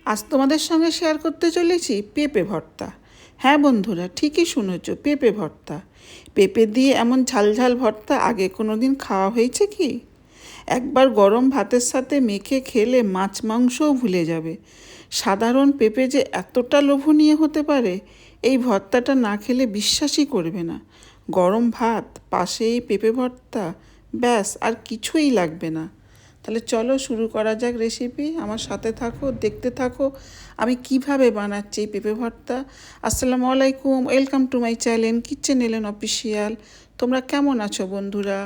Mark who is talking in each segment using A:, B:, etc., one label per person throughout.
A: আজ তোমাদের সঙ্গে শেয়ার করতে চলেছি পেঁপে ভর্তা। হ্যাঁ বন্ধুরা, ঠিকই শুনেছ, পেঁপে ভর্তা। পেঁপে দিয়ে এমন ঝালঝাল ভর্তা আগে কোনো দিন খাওয়া হয়েছে কি? একবার গরম ভাতের সাথে মেখে খেলে মাছ মাংসও ভুলে যাবে। সাধারণ পেঁপে যে এতটা লোভনীয় হতে পারে, এই ভর্তাটা না খেলে বিশ্বাসই করবে না। গরম ভাত, পাশে এই পেঁপে ভর্তা, ব্যাস আর কিছুই লাগবে না। তাহলে চলো শুরু করা যাক রেসিপি। আমার সাথে থাকো, দেখতে থাকো আমি কিভাবে বানাচ্ছি এই পেঁপে ভর্তা। আসসালামু আলাইকুম, welcome to my channel kitchen এলেন অফিসিয়াল। তোমরা কেমন আছো বন্ধুরা?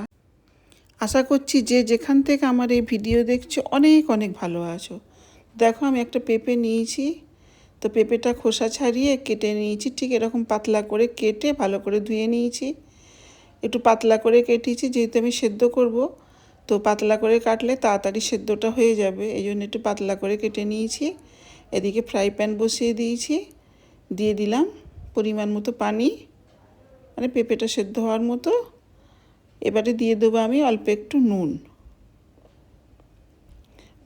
A: আশা করছি যে যেখান থেকে আমার এই ভিডিও দেখছো অনেক অনেক ভালো আছো। দেখো আমি একটা পেঁপে নিয়েছি, তো পেঁপেটা খোসা ছাড়িয়ে কেটে নিয়েছি, ঠিক এরকম পাতলা করে কেটে ভালো করে ধুয়ে নিয়েছি। একটু পাতলা করে কেটেছি যেহেতু আমি সেদ্ধ করব, তো পাতলা করে কাটলে তাড়াতাড়ি সেদ্ধটা হয়ে যাবে, এই জন্য একটু পাতলা করে কেটে নিয়েছি। এদিকে ফ্রাই প্যান বসিয়ে দিয়েছি, দিয়ে দিলাম পরিমাণ মতো পানি, মানে পেঁপেটা সেদ্ধ হওয়ার মতো। এবারে দিয়ে দেবো আমি অল্প একটু নুন।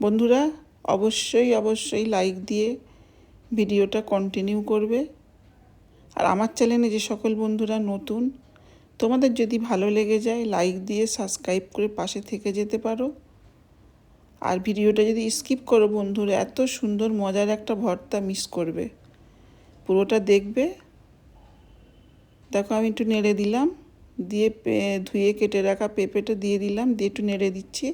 A: বন্ধুরা অবশ্যই অবশ্যই লাইক দিয়ে ভিডিওটা কন্টিনিউ করবে। আর আমার চ্যানেলে যে সকল বন্ধুরা নতুন, তোমাদের যদি ভালো লেগে যায় লাইক দিয়ে সাবস্ক্রাইব করে পাশে থেকে যেতে পারো। আর ভিডিওটা যদি স্কিপ করো বন্ধুরা, এত সুন্দর মজার একটা ভর্তা মিস করবে। পুরোটা দেখবে। দেখো আমি একটু নেড়ে দিলাম, দিয়ে ধুয়ে কেটে রাখা পেঁপেটা দিয়ে দিলাম, দিয়ে একটু নেড়ে দিচ্ছি।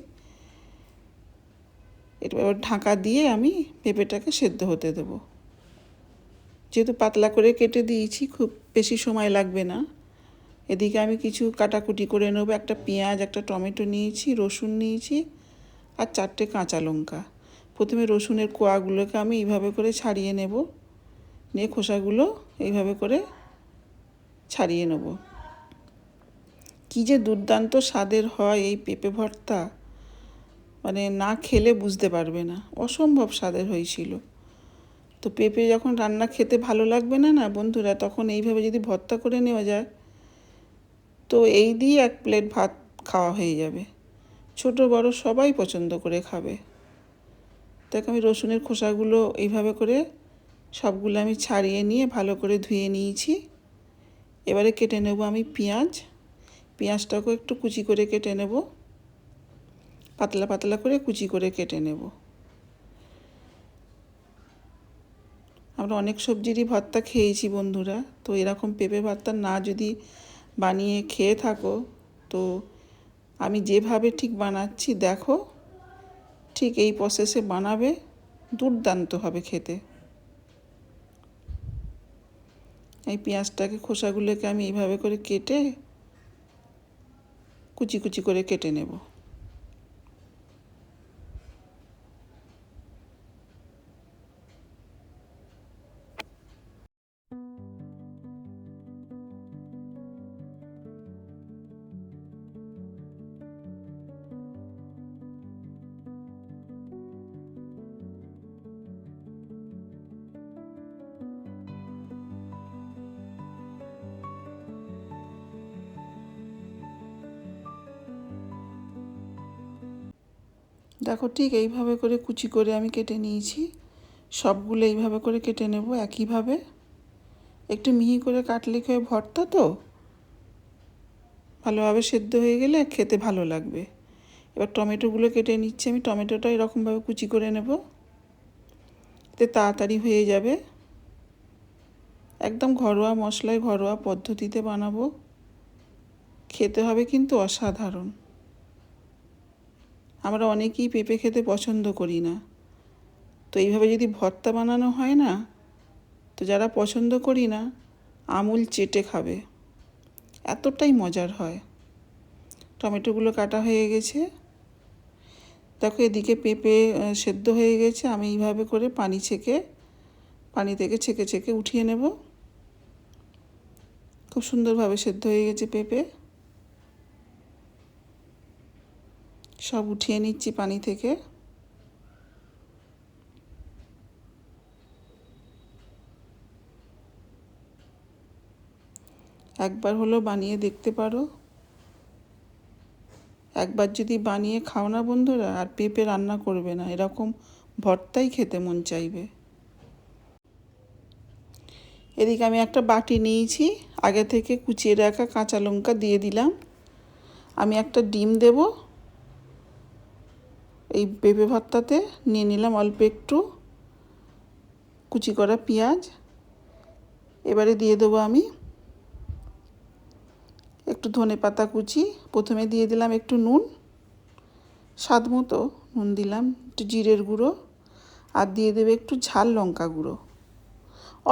A: এবার ঢাকা দিয়ে আমি পেঁপেটাকে সেদ্ধ হতে দেবো। যেহেতু পাতলা করে কেটে দিয়েছি, খুব বেশি সময় লাগবে না। এদিকে আমি কিছু কাটাকুটি করে নেবো। একটা পেঁয়াজ, একটা টমেটো নিয়েছি, রসুন নিয়েছি আর 4টে কাঁচা লঙ্কা। প্রথমে রসুনের কোয়াগুলোকে আমি এইভাবে করে ছাড়িয়ে নেব, নিয়ে খোসাগুলো এইভাবে করে ছাড়িয়ে নেব। কী যে দুর্দান্ত স্বাদের হয় এই পেঁপে ভর্তা, মানে না খেলে বুঝতে পারবে না, অসম্ভব স্বাদের হয়েছিল। তো পেঁপে যখন রান্না খেতে ভালো লাগবে না না বন্ধুরা, তখন এইভাবে যদি ভর্তা করে নেওয়া যায়, তো এই দিয়ে 1 প্লেট ভাত খাওয়া হয়ে যাবে। ছোট বড় সবাই পছন্দ করে খাবে। দেখো আমি রসুনের খোসাগুলো এইভাবে করে সবগুলো আমি ছাড়িয়ে নিয়ে ভালো করে ধুয়ে নিয়েছি। এবারে কেটে নেব আমি পেঁয়াজ। পেঁয়াজটাকেও একটু কুচি করে কেটে নেব, পাতলা পাতলা করে কুচি করে কেটে নেব। আমরা অনেক সবজিরই ভর্তা খেয়েছি বন্ধুরা, তো এরকম পেঁপে ভর্তা না যদি বানিয়ে খেয়ে থাকো, তো আমি যেভাবে ঠিক বানাচ্ছি দেখো, ঠিক এই প্রসেসে বানাবে, দুর্দান্ত হবে খেতে। এই পেঁয়াজটাকে খোসাগুলোকে আমি এইভাবে করে কেটে কুচি কুচি করে কেটে নেব। দেখো ঠিক এইভাবে করে কুচি করে আমি কেটে নিয়েছি। সবগুলো এইভাবে করে কেটে নেব একইভাবে। একটু মিহি করে কাটলে খেয়ে ভর্তা তো ভালোভাবে সেদ্ধ হয়ে গেলে খেতে ভালো লাগবে। এবার টমেটোগুলো কেটে নিচ্ছি আমি। টমেটোটা এরকমভাবে কুচি করে নেব, এতে তাড়াতাড়ি হয়ে যাবে। একদম ঘরোয়া মশলায় ঘরোয়া পদ্ধতিতে বানাবো, খেতে হবে কিন্তু অসাধারণ। আমরা অনেকেই পেঁপে খেতে পছন্দ করি না, তো এইভাবে যদি ভর্তা বানানো হয় না, তো যারা পছন্দ করি না আমুল চেটে খাবে, এতটাই মজার হয়। টমেটোগুলো কাটা হয়ে গেছে। দেখো এদিকে পেঁপে সেদ্ধ হয়ে গেছে। আমি এইভাবে করে পানি থেকে ছেঁকে ছেঁকে উঠিয়ে নেব। খুব সুন্দরভাবে সেদ্ধ হয়ে গেছে পেঁপে। সব উঠিয়ে নিচ্ছি পানি থেকে। একবার হলো বানিয়ে দেখতে পারো। একবার যদি বানিয়ে খাও না বন্ধুরা, আর পেঁপে রান্না করবে না, এরকম ভর্তাই খেতে মন চাইবে। এদিকে আমি একটা বাটি নিয়েছি, আগে থেকে কুচিয়ে রাখা কাঁচা লঙ্কা দিয়ে দিলাম। আমি একটা ডিম দেব এই পেঁপে ভর্তাতে। নিয়ে নিলাম অল্প একটু কুচি করা পেঁয়াজ। এবারে দিয়ে দেবো আমি একটু ধনেপাতা কুচি। প্রথমে দিয়ে দিলাম একটু নুন, স্বাদ মতো নুন দিলাম, একটু জিরের গুঁড়ো, আর দিয়ে দেবে একটু ঝাল লঙ্কা গুঁড়ো।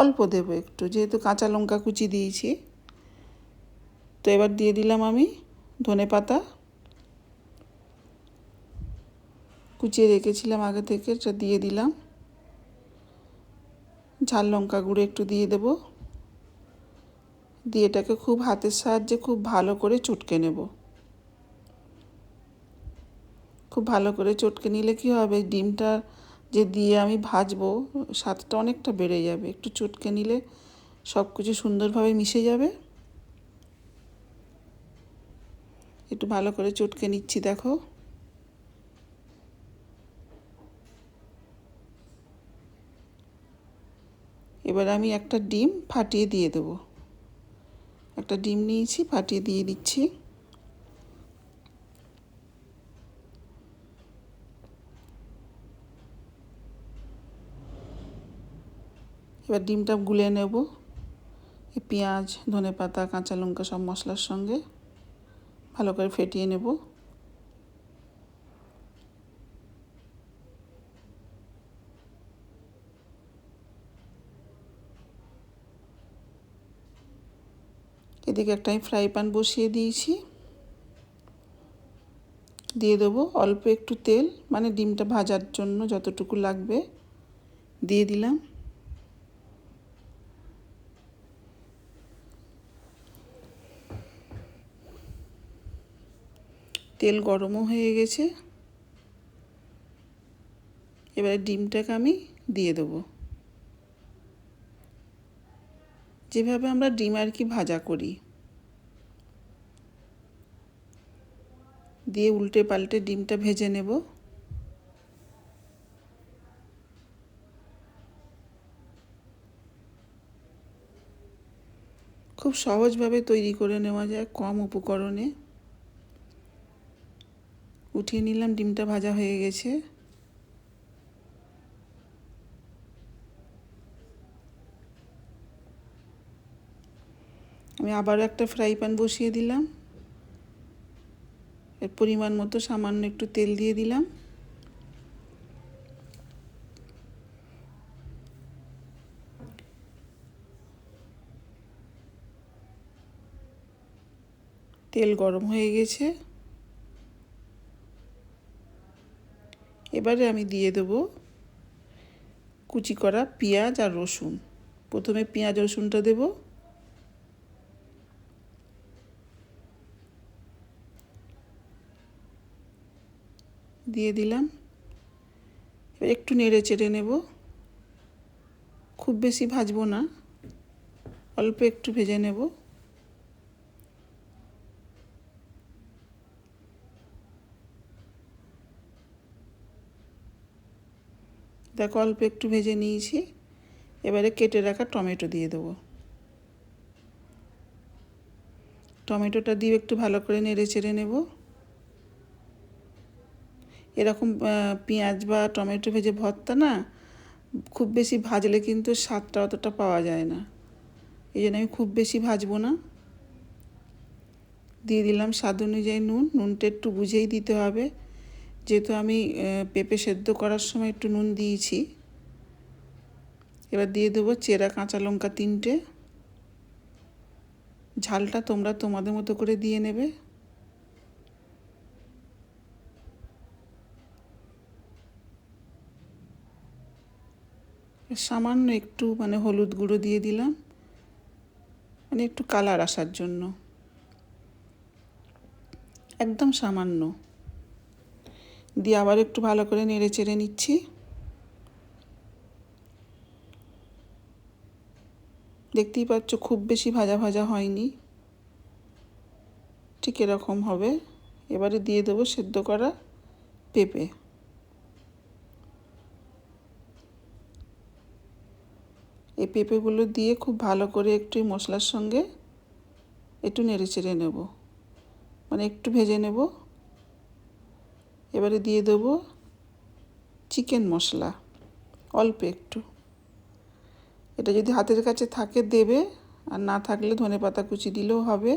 A: অল্প দেবো একটু, যেহেতু কাঁচা লঙ্কা কুচি দিয়েছি। তো এবার দিয়ে দিলাম আমি ধনেপাতা কুচিয়ে রেখেছিলাম আগে থেকে, এটা দিয়ে দিলাম। ঝাল লঙ্কা গুঁড়ো একটু দিয়ে দেব, দিয়ে এটাকে খুব হাতের সাহায্যে খুব ভালো করে চটকে নেব। খুব ভালো করে চটকে নিলে কি হবে, ডিমটা যে দিয়ে আমি ভাজবো স্বাদটা অনেকটা বেড়ে যাবে। একটু চটকে নিলে সব কিছু সুন্দরভাবে মিশে যাবে। একটু ভালো করে চটকে নিচ্ছি, দেখো। এবার আমি একটা ডিম ফাটিয়ে দিয়ে দেবো। একটা ডিম নিয়েছি, ফাটিয়ে দিয়ে দিচ্ছি। এবার ডিমটা গুলে নেব এই পেঁয়াজ, ধনেপাতা, কাঁচা লঙ্কা সব মশলার সঙ্গে ভালো করে ফেটিয়ে নেব। এদিকে একটা আমি ফ্রাই প্যান বসিয়ে দিয়েছি। দিয়ে দেবো অল্প একটু তেল, মানে ডিমটা ভাজার জন্য যতটুকু লাগবে দিয়ে দিলাম। তেল গরমও হয়ে গেছে। এবারে ডিমটাকে আমি দিয়ে দেবো, যেভাবে আমরা ডিম আর কি ভাজা করি। দিয়ে উল্টে পাল্টে ডিমটা ভেজে নেব। খুব সহজভাবে তৈরি করে নেওয়া যায়, কম উপকরণে। উঠিয়ে নিলাম, ডিমটা ভাজা হয়ে গেছে। আমি আবারও একটা ফ্রাই প্যান বসিয়ে দিলাম। এর পরিমাণ মতো সামান্য একটু তেল দিয়ে দিলাম। তেল গরম হয়ে গেছে। এবারে আমি দিয়ে দেবো কুচি করা পেঁয়াজ আর রসুন। প্রথমে পেঁয়াজ রসুনটা দেব। দিয়ে দিলাম। এবার একটু নেড়ে চেড়ে নেব। খুব বেশি ভাজবো না, অল্প একটু ভেজে নেব। দেখো অল্প একটু ভেজে নিয়েছি। এবারে কেটে রাখা টমেটো দিয়ে দেবো। টমেটোটা দিয়ে একটু ভালো করে নেড়ে চেড়ে নেব। এরকম পেঁয়াজ বা টমেটো ভেজে ভর্তা না খুব বেশি ভাজলে কিন্তু স্বাদটা অতটা পাওয়া যায় না। এই জন্য আমি খুব বেশি ভাজবো না। দিয়ে দিলাম স্বাদ অনুযায়ী নুন। নুনটা একটু বুঝেই দিতে হবে, যেহেতু আমি পেঁপে সেদ্ধ করার সময় একটু নুন দিয়েছি। এবার দিয়ে দেবো চেরা কাঁচা লঙ্কা 3টে। ঝালটা তোমরা তোমাদের মতো করে দিয়ে নেবে। সামান্য একটু মানে হলুদ গুঁড়ো দিয়ে দিলাম, মানে একটু কালার আসার জন্য, একদম সামান্য। দিয়ে আবার একটু ভালো করে নেড়ে চেড়ে নিচ্ছি। দেখতেই পাচ্ছ খুব বেশি ভাজা ভাজা হয়নি, ঠিক এরকম হবে। এবারে দিয়ে দেবো সেদ্ধ করা পেঁপে। এই পেঁপেগুলো দিয়ে খুব ভালো করে একটু মশলার সঙ্গে একটু নেড়ে চেড়ে নেব, মানে একটু ভেজে নেব। এবারে দিয়ে দেবো চিকেন মশলা অল্প একটু। এটা যদি হাতের কাছে থাকে দেবে, আর না থাকলে ধনেপাতা কুচি দিলেও হবে।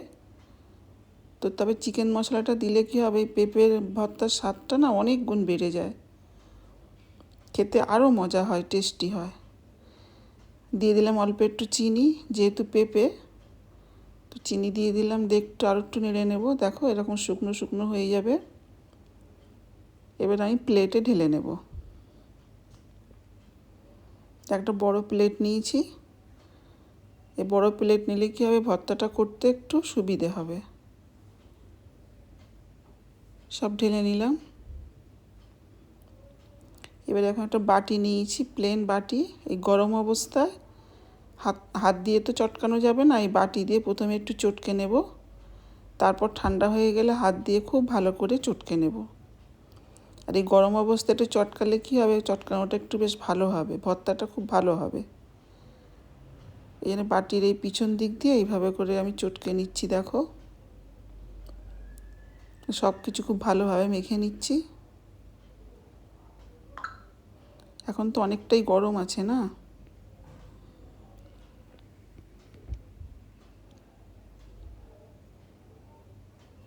A: তো তবে চিকেন মশলাটা দিলে কী হবে, এই পেঁপের ভর্তার স্বাদটা না অনেক গুণ বেড়ে যায়, খেতে আরও মজা হয়, টেস্টি হয়। দিয়ে দিলাম অল্প একটু চিনি, যেহেতু পেঁপে তো চিনি দিয়ে দিলাম। দিয়ে একটু আরও একটু নেড়ে নেব। দেখো এরকম শুকনো শুকনো হয়ে যাবে। এবার আমি প্লেটে ঢেলে নেব। একটা বড় প্লেট নিয়েছি। এই বড় প্লেট নিলে কী হবে, ভর্তাটা করতে একটু সুবিধে হবে। সব ঢেলে নিলাম। এবার এখন একটা বাটি নিয়েছি, প্লেন বাটি। এই গরম অবস্থায় হাত দিয়ে তো চটকানো যাবে না, এই বাটি দিয়ে প্রথমে একটু চটকে নেব। তারপর ঠান্ডা হয়ে গেলে হাত দিয়ে খুব ভালো করে চটকে নেব। আর এই গরম অবস্থায় একটু চটকালে কী হবে, চটকানোটা একটু বেশ ভালো হবে, ভর্তাটা খুব ভালো হবে। এই জন্য বাটির এই পিছন দিক দিয়ে এইভাবে করে আমি চটকে নিচ্ছি। দেখো সব কিছু খুব ভালোভাবে মেখে নিচ্ছি। এখন তো অনেকটাই গরম আছে না,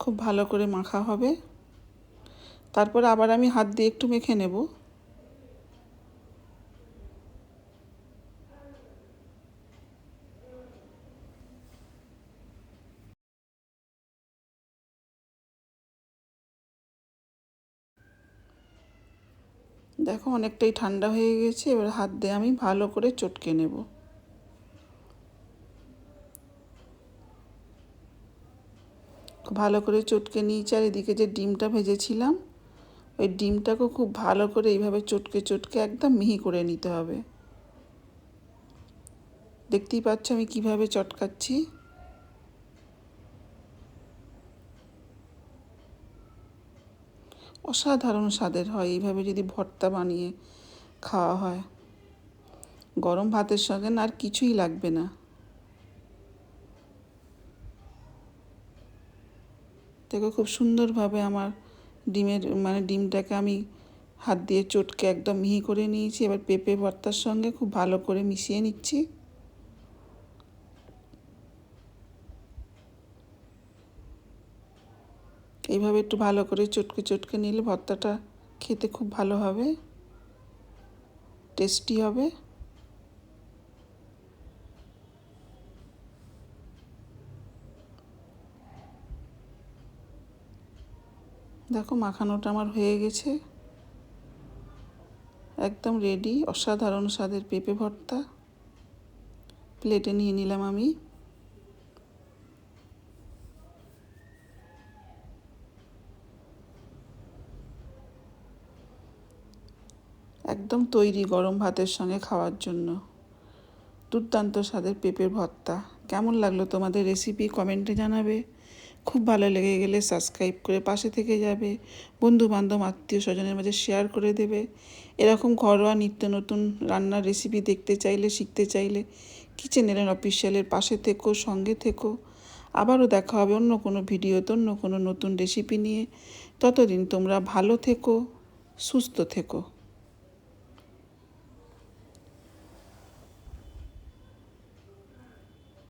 A: খুব ভালো করে মাখা হবে। তারপরে আবার আমি হাত দিয়ে একটু মেখে নেব। দেখো অনেকটাই ঠান্ডা হয়ে গেছে। এবার হাত দিয়ে আমি ভালো করে চটকে নেব। ভালো করে চটকে নিয়েছি। আর এদিকে যে ডিমটা ভেজেছিলাম, ওই ডিমটাকেও খুব ভালো করে এইভাবে চটকে চটকে একদম মিহি করে নিতে হবে। দেখতেই পাচ্ছ আমি কিভাবে চটকাচ্ছি। অসাধারণ স্বাদের হয় এইভাবে যদি ভর্তা বানিয়ে খাওয়া হয়। গরম ভাতের সঙ্গে না আর কিছুই লাগবে না। দেখো খুব সুন্দরভাবে আমার ডিমটাকে আমি হাত দিয়ে চটকে একদম মিহি করে নিয়েছি। এবার পেঁপে ভর্তার সঙ্গে খুব ভালো করে মিশিয়ে নিচ্ছি। এইভাবে একটু ভালো করে চটকে চটকে নিলে ভর্তাটা খেতে খুব ভালো হবে, টেস্টি হবে। দেখো মাখানোটা আমার হয়ে গেছে, একদম রেডি। অসাধারণ স্বাদের পেঁপে ভর্তা প্লেটে নিয়ে নিলাম আমি। একদম তৈরি গরম ভাতের সঙ্গে খাওয়ার জন্য দুর্দান্ত স্বাদের পেঁপের ভর্তা। কেমন লাগলো তোমাদের রেসিপি কমেন্টে জানাবে। খুব ভালো লেগে গেলে সাবস্ক্রাইব করে পাশে থেকে যাবে। বন্ধুবান্ধব আত্মীয় স্বজনের মাঝে শেয়ার করে দেবে। এরকম ঘরোয়া নিত্য নতুন রান্নার রেসিপি দেখতে চাইলে, শিখতে চাইলে কিচেন এলেন অফিসিয়ালের পাশে থেকো, সঙ্গে থেকো। আবারও দেখা হবে অন্য কোনো ভিডিওতে, অন্য কোনো নতুন রেসিপি নিয়ে। ততদিন তোমরা ভালো থেকো, সুস্থ থেকো।